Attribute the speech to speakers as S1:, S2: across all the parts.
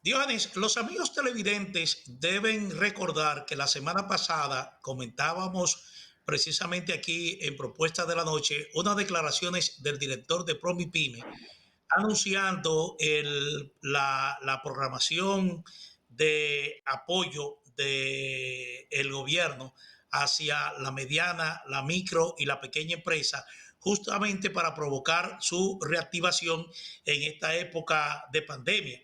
S1: Diógenes, los amigos televidentes deben recordar que la semana pasada comentábamos precisamente aquí en Propuesta de la Noche unas declaraciones del director de Promipyme anunciando la programación de apoyo del gobierno hacia la mediana, la micro y la pequeña empresa, justamente para provocar su reactivación en esta época de pandemia.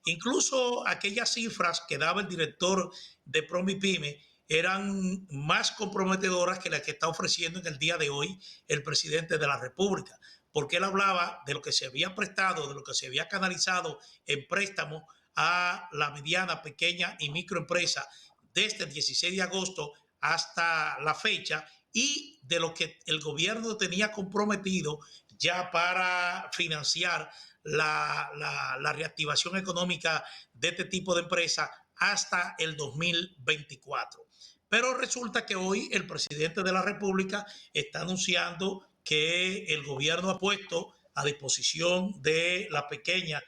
S1: Incluso aquellas cifras que daba el director de Promipyme eran más comprometedoras que las que está ofreciendo en el día de hoy el presidente de la República, porque él hablaba de lo que se había prestado, de lo que se había canalizado en préstamos a la mediana, pequeña y microempresa desde el 16 de agosto hasta la fecha y de lo que el gobierno tenía comprometido ya para financiar la reactivación económica de este tipo de empresas hasta el 2024. Pero resulta que hoy el presidente de la República está anunciando que el gobierno ha puesto a disposición de la pequeña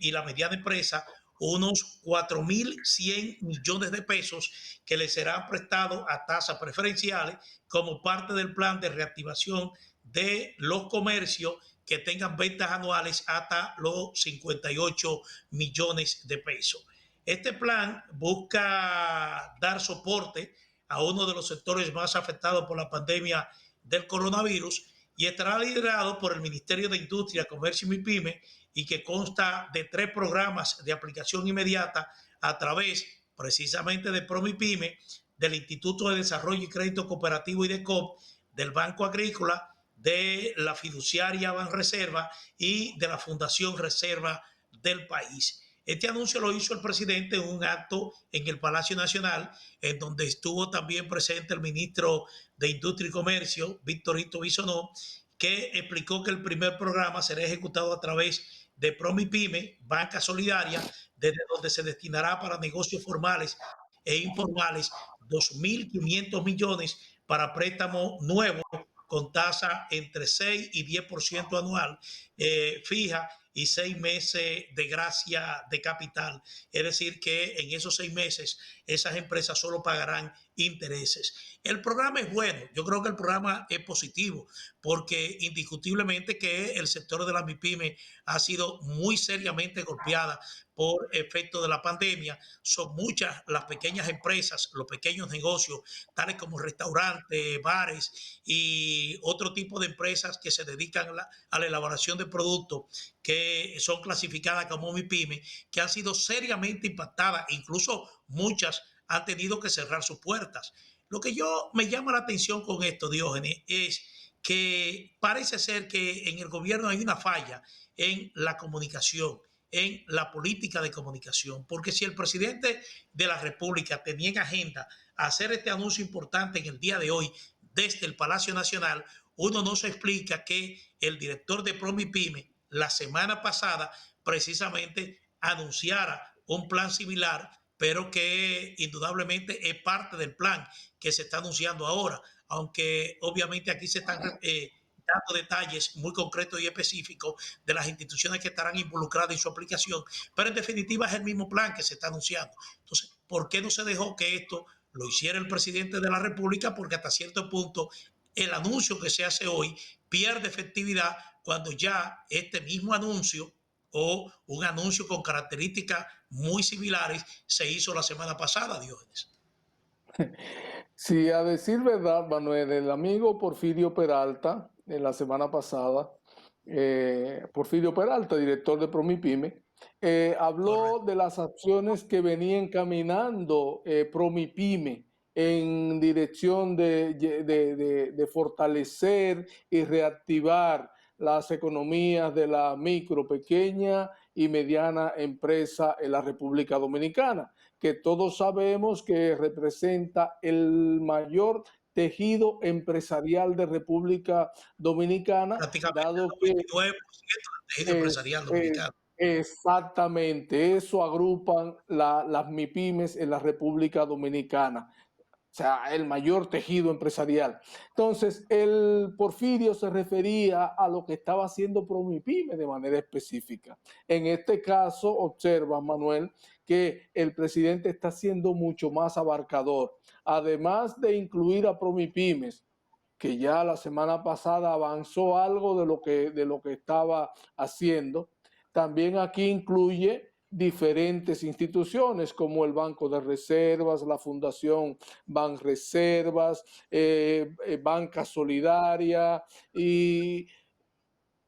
S1: y la mediana empresa unos 4.100 millones de pesos que le serán prestados a tasas preferenciales como parte del plan de reactivación de los comercios que tengan ventas anuales hasta los 58 millones de pesos. Este plan busca dar soporte a uno de los sectores más afectados por la pandemia del coronavirus y estará liderado por el Ministerio de Industria, Comercio y MIPYME y que consta de 3 programas de aplicación inmediata a través precisamente de ProMIPYME, del Instituto de Desarrollo y Crédito Cooperativo IDECOP, del Banco Agrícola, de la fiduciaria Banreserva y de la Fundación Reserva del país. Este anuncio lo hizo el presidente en un acto en el Palacio Nacional, en donde estuvo también presente el ministro de Industria y Comercio, Victorito Bisonó, que explicó que el primer programa será ejecutado a través de Promipyme, Banca Solidaria, desde donde se destinará para negocios formales e informales 2.500 millones para préstamos nuevos con tasa entre 6 y 10% anual fija y 6 meses de gracia de capital. Es decir, que en esos 6 meses esas empresas solo pagarán intereses. El programa es bueno, yo creo que el programa es positivo, porque indiscutiblemente que el sector de la MIPYME ha sido muy seriamente golpeada por efecto de la pandemia. Son muchas las pequeñas empresas, los pequeños negocios, tales como restaurantes, bares y otro tipo de empresas que se dedican a la elaboración de productos que son clasificadas como MIPYME, que han sido seriamente impactadas, incluso muchas han tenido que cerrar sus puertas. Lo que yo me llama la atención con esto, Diógenes, es que parece ser que en el gobierno hay una falla en la comunicación, en la política de comunicación, porque si el presidente de la República tenía en agenda hacer este anuncio importante en el día de hoy desde el Palacio Nacional, uno no se explica que el director de Promipyme la semana pasada precisamente anunciara un plan similar, pero que indudablemente es parte del plan que se está anunciando ahora, aunque obviamente aquí se están dando detalles muy concretos y específicos de las instituciones que estarán involucradas en su aplicación, pero en definitiva es el mismo plan que se está anunciando. Entonces, ¿por qué no se dejó que esto lo hiciera el presidente de la República? Porque hasta cierto punto el anuncio que se hace hoy pierde efectividad cuando ya este mismo anuncio o un anuncio con características muy similares se hizo la semana pasada, Diógenes.
S2: Sí, a decir verdad, Manuel, el amigo Porfirio Peralta, en la semana pasada, Porfirio Peralta, director de Promipyme, habló
S1: Correcto.
S2: de las acciones que venía encaminando Promipyme en dirección de fortalecer y reactivar las economías de la micro, pequeña y mediana empresa en la República Dominicana, que todos sabemos que representa el mayor tejido empresarial de República Dominicana,
S1: Prácticamente el
S2: dado que
S1: 99% del tejido
S2: es,
S1: empresarial
S2: es
S1: dominicano.
S2: exactamente eso agrupan las MIPYMES en la República Dominicana. o sea, el mayor tejido empresarial. Entonces, el Porfirio se refería a lo que estaba haciendo Promipyme de manera específica. En este caso, observa, Manuel, que el presidente está siendo mucho más abarcador. Además de incluir a Promipymes, que ya la semana pasada avanzó algo de lo que estaba haciendo, también aquí incluye diferentes instituciones como el Banco de Reservas, la Fundación Banreservas, Banca Solidaria y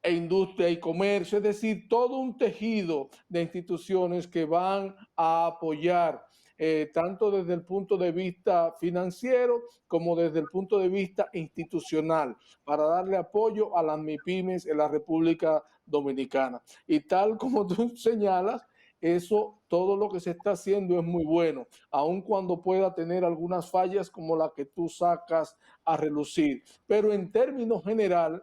S2: industria y comercio, es decir, todo un tejido de instituciones que van a apoyar tanto desde el punto de vista financiero como desde el punto de vista institucional para darle apoyo a las MIPIMES en la República Dominicana. Y tal como tú señalas, eso, todo lo que se está haciendo es muy bueno, aun cuando pueda tener algunas fallas como la que tú sacas a relucir. Pero en términos general,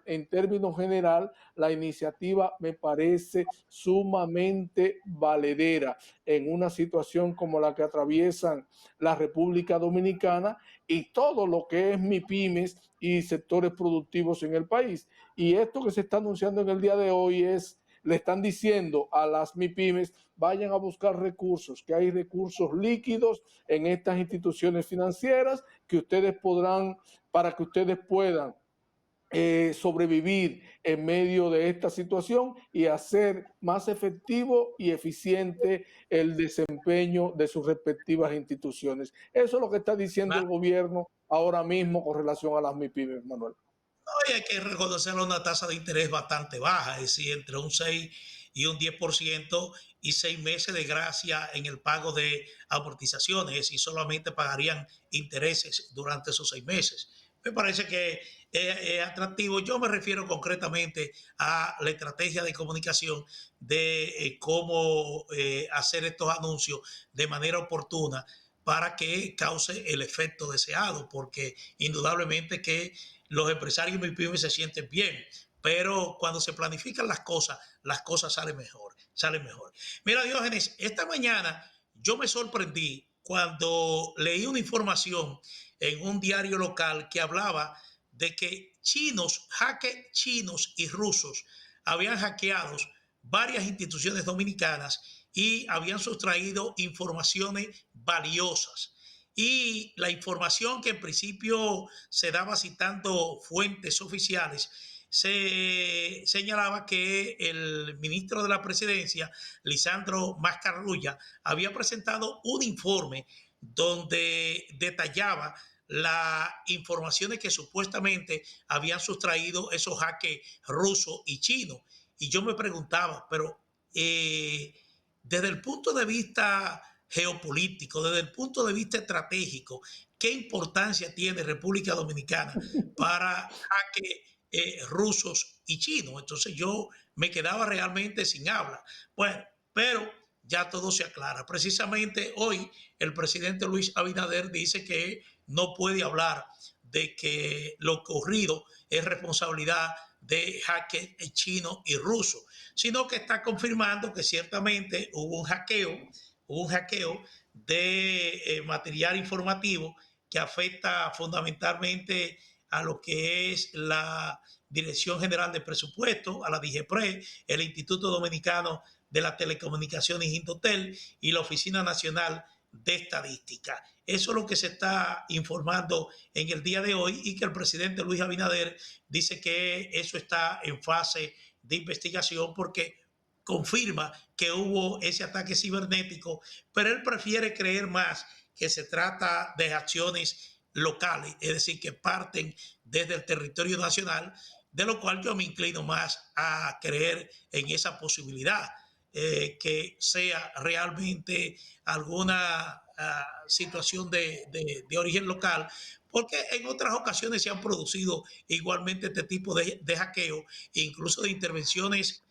S2: la iniciativa me parece sumamente valedera en una situación como la que atraviesan la República Dominicana y todo lo que es MIPIMES y sectores productivos en el país. Y esto que se está anunciando en el día de hoy es, le están diciendo a las MIPIMES, vayan a buscar recursos, que hay recursos líquidos en estas instituciones financieras que ustedes podrán, para que ustedes puedan sobrevivir en medio de esta situación y hacer más efectivo y eficiente el desempeño de sus respectivas instituciones. Eso es lo que está diciendo el gobierno ahora mismo con relación a las MIPIMES, Manuel.
S1: Y hay que reconocer una tasa de interés bastante baja, es decir, entre un 6 y un 10% y 6 meses de gracia en el pago de amortizaciones, es decir, solamente pagarían intereses durante esos 6 meses. Me parece que es atractivo. Yo me refiero concretamente a la estrategia de comunicación de cómo hacer estos anuncios de manera oportuna para que cause el efecto deseado, porque indudablemente que los empresarios y pymes se sienten bien, pero cuando se planifican las cosas salen mejor, salen mejor. Mira, Diógenes, esta mañana yo me sorprendí cuando leí una información en un diario local que hablaba de que hackers chinos y rusos habían hackeado varias instituciones dominicanas y habían sustraído informaciones valiosas. Y la información que en principio se daba citando fuentes oficiales, se señalaba que el ministro de la presidencia, Lisandro Mascarrulla, había presentado un informe donde detallaba las informaciones que supuestamente habían sustraído esos hackers rusos y chinos. Y yo me preguntaba, pero desde el punto de vista geopolítico, desde el punto de vista estratégico, ¿qué importancia tiene República Dominicana para jaques rusos y chinos? Entonces yo me quedaba realmente sin habla. Bueno, pero ya todo se aclara. Precisamente hoy el presidente Luis Abinader dice que no puede hablar de que lo ocurrido es responsabilidad de hackers chinos y rusos, sino que está confirmando que ciertamente hubo un hackeo de material informativo que afecta fundamentalmente a lo que es la Dirección General de Presupuesto, a la DIGEPRE, el Instituto Dominicano de las Telecomunicaciones Indotel y la Oficina Nacional de Estadística. Eso es lo que se está informando en el día de hoy y que el presidente Luis Abinader dice que eso está en fase de investigación porque confirma que hubo ese ataque cibernético, pero él prefiere creer más que se trata de acciones locales, es decir, que parten desde el territorio nacional, de lo cual yo me inclino más a creer en esa posibilidad, que sea realmente alguna situación de origen local, porque en otras ocasiones se han producido igualmente este tipo de hackeo, incluso de intervenciones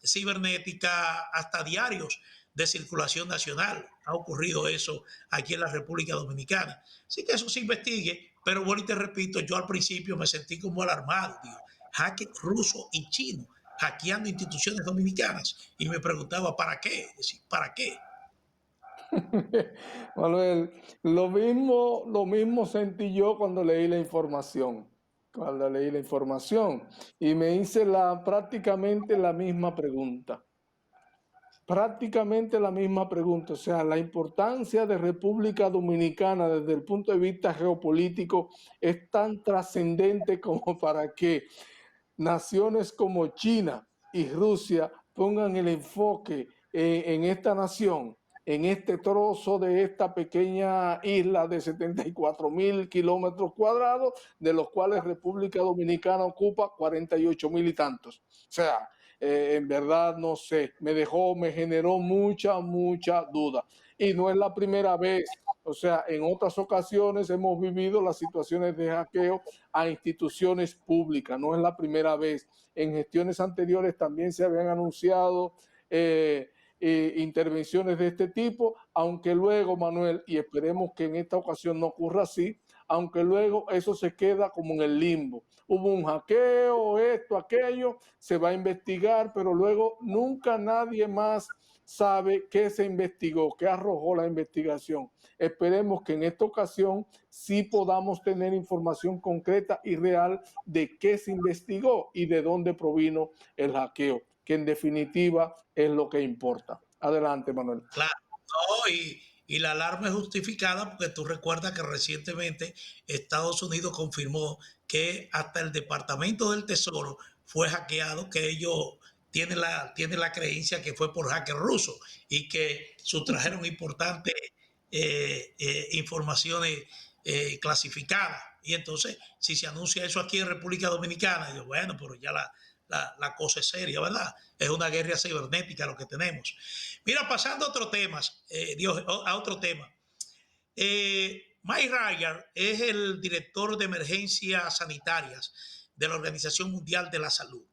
S1: cibernética hasta diarios de circulación nacional. Ha ocurrido eso aquí en la República Dominicana. Así que eso se investigue, pero bueno, y te repito, yo al principio me sentí como alarmado, digo, hacker ruso y chino hackeando instituciones dominicanas y me preguntaba, ¿para qué? Es decir, ¿para qué?
S2: Manuel, lo mismo sentí yo cuando leí la información. Cuando leí la información y me hice prácticamente la misma pregunta. Prácticamente la misma pregunta, o sea, la importancia de República Dominicana desde el punto de vista geopolítico es tan trascendente como para que naciones como China y Rusia pongan el enfoque en esta nación, en este trozo de esta pequeña isla de 74.000 kilómetros cuadrados, de los cuales República Dominicana ocupa 48.000 y tantos. O sea, en verdad no sé, me generó mucha duda. Y no es la primera vez, o sea, en otras ocasiones hemos vivido las situaciones de hackeo a instituciones públicas, no es la primera vez. En gestiones anteriores también se habían anunciado intervenciones de este tipo, aunque luego, Manuel, y esperemos que en esta ocasión no ocurra así, aunque luego eso se queda como en el limbo. Hubo un hackeo, esto, aquello, se va a investigar, pero luego nunca nadie más sabe qué se investigó, qué arrojó la investigación. Esperemos que en esta ocasión sí podamos tener información concreta y real de qué se investigó y de dónde provino el hackeo, que en definitiva es lo que importa. Adelante, Manuel.
S1: Claro, no, y la alarma es justificada porque tú recuerdas que recientemente Estados Unidos confirmó que hasta el Departamento del Tesoro fue hackeado, que ellos tienen la creencia que fue por hackers rusos y que sustrajeron importantes informaciones clasificadas. Y entonces, si se anuncia eso aquí en República Dominicana, yo, bueno, pero ya la cosa es seria, ¿verdad? Es una guerra cibernética lo que tenemos. Mira, pasando a otro tema, a otro tema. Mike Ryan es el director de emergencias sanitarias de la Organización Mundial de la Salud.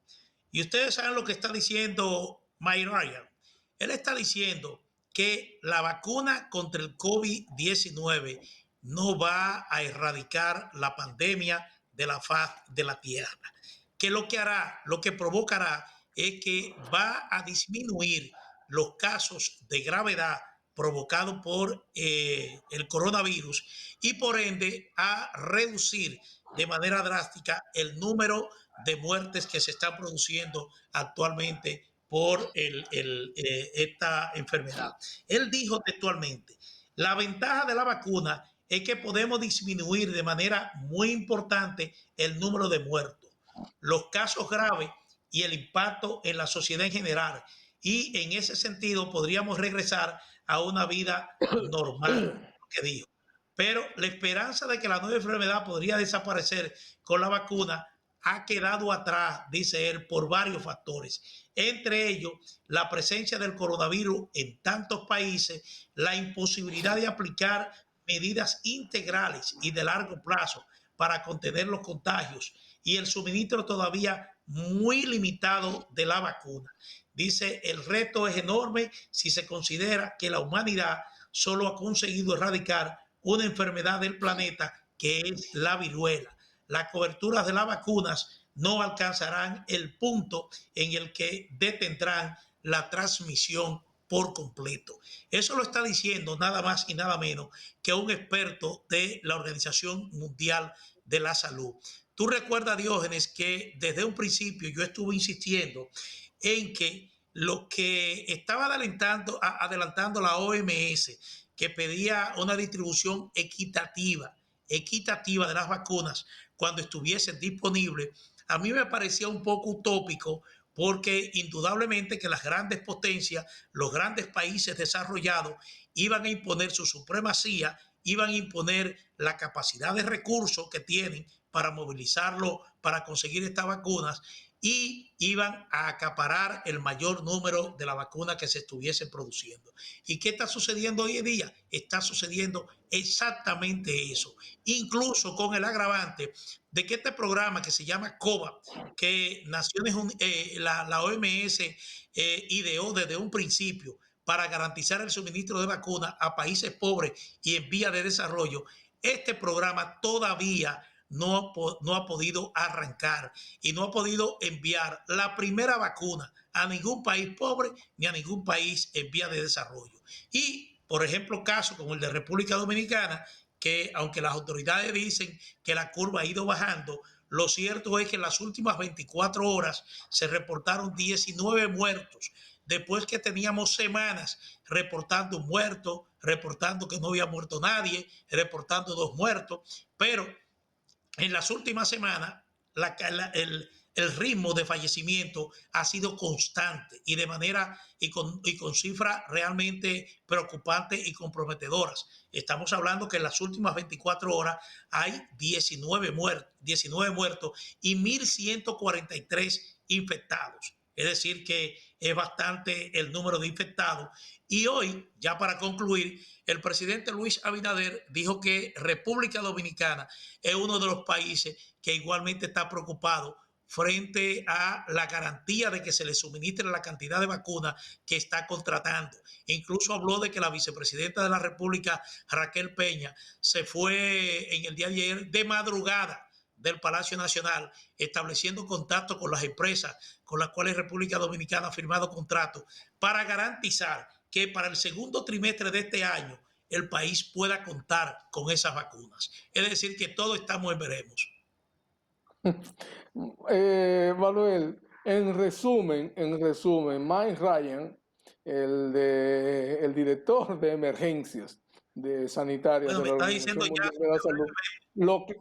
S1: Y ustedes saben lo que está diciendo Mike Ryan. Él está diciendo que la vacuna contra el COVID-19 no va a erradicar la pandemia de la faz de la Tierra. Que lo que hará, lo que provocará es que va a disminuir los casos de gravedad provocados por el coronavirus y por ende a reducir de manera drástica el número de muertes que se están produciendo actualmente por esta enfermedad. Él dijo textualmente, la ventaja de la vacuna es que podemos disminuir de manera muy importante el número de muertos, los casos graves y el impacto en la sociedad en general. Y en ese sentido podríamos regresar a una vida normal, que dijo. Pero la esperanza de que la nueva enfermedad podría desaparecer con la vacuna ha quedado atrás, dice él, por varios factores. Entre ellos, la presencia del coronavirus en tantos países, la imposibilidad de aplicar medidas integrales y de largo plazo para contener los contagios y el suministro todavía muy limitado de la vacuna. Dice, el reto es enorme si se considera que la humanidad solo ha conseguido erradicar una enfermedad del planeta que es la viruela. Las coberturas de las vacunas no alcanzarán el punto en el que detendrán la transmisión por completo. Eso lo está diciendo nada más y nada menos que un experto de la Organización Mundial de la Salud. Tú recuerdas, Diógenes, que desde un principio yo estuve insistiendo en que lo que estaba adelantando la OMS, que pedía una distribución equitativa de las vacunas cuando estuviesen disponibles, a mí me parecía un poco utópico porque indudablemente que las grandes potencias, los grandes países desarrollados iban a imponer su supremacía, iban a imponer la capacidad de recursos que tienen para movilizarlo, para conseguir estas vacunas y iban a acaparar el mayor número de la vacuna que se estuviesen produciendo. ¿Y qué está sucediendo hoy en día? Está sucediendo exactamente eso, incluso con el agravante de que este programa que se llama COVAX, que la OMS ideó desde un principio para garantizar el suministro de vacunas a países pobres y en vía de desarrollo, este programa todavía no ha podido arrancar y no ha podido enviar la primera vacuna a ningún país pobre ni a ningún país en vía de desarrollo. Y Por ejemplo, casos como el de República Dominicana, que aunque las autoridades dicen que la curva ha ido bajando, lo cierto es que en las últimas 24 horas se reportaron 19 muertos, después que teníamos semanas reportando muertos, reportando que no había muerto nadie, reportando 2 muertos, pero en las últimas semanas el ritmo de fallecimiento ha sido constante y de manera y con cifras realmente preocupantes y comprometedoras. Estamos hablando que en las últimas 24 horas hay 19 muertos y 1.143 infectados. Es decir, que es bastante el número de infectados. Y hoy, ya para concluir, el presidente Luis Abinader dijo que República Dominicana es uno de los países que igualmente está preocupado frente a la garantía de que se le suministre la cantidad de vacunas que está contratando. Incluso habló de que la vicepresidenta de la República, Raquel Peña, se fue en el día de ayer de madrugada del Palacio Nacional, estableciendo contacto con las empresas con las cuales República Dominicana ha firmado contratos para garantizar que para el segundo trimestre de este año el país pueda contar con esas vacunas. Es decir, que todos estamos en veremos.
S2: Manuel, en resumen, Mike Ryan, el director de emergencias sanitarias
S1: Bueno,
S2: de
S1: me
S2: la
S1: está diciendo
S2: Organización
S1: ya,
S2: Mundial de la Salud, lo que,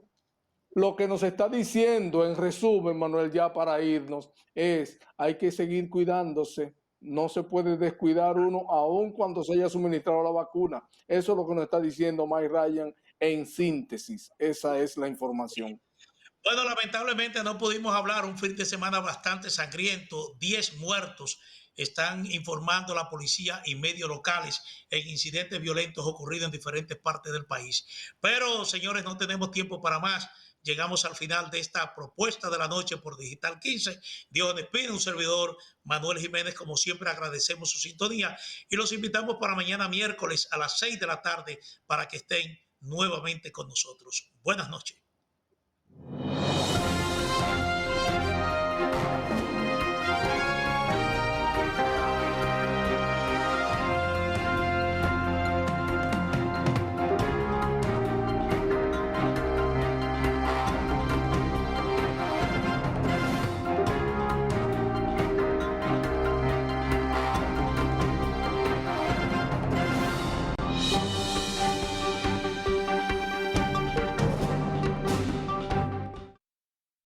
S2: lo que nos está diciendo, en resumen, Manuel, ya para irnos, es hay que seguir cuidándose. No se puede descuidar uno aun cuando se haya suministrado la vacuna. Eso es lo que nos está diciendo Mike Ryan en síntesis. Esa es la información.
S1: bueno, lamentablemente no pudimos hablar un fin de semana bastante sangriento, 10 muertos. Están informando la policía y medios locales en incidentes violentos ocurridos en diferentes partes del país. Pero, señores, no tenemos tiempo para más. Llegamos al final de esta propuesta de la noche por Digital 15. Dios despide un servidor, Manuel Jiménez. Como siempre, agradecemos su sintonía y los invitamos para mañana miércoles a las 6 de la tarde para que estén nuevamente con nosotros. Buenas noches.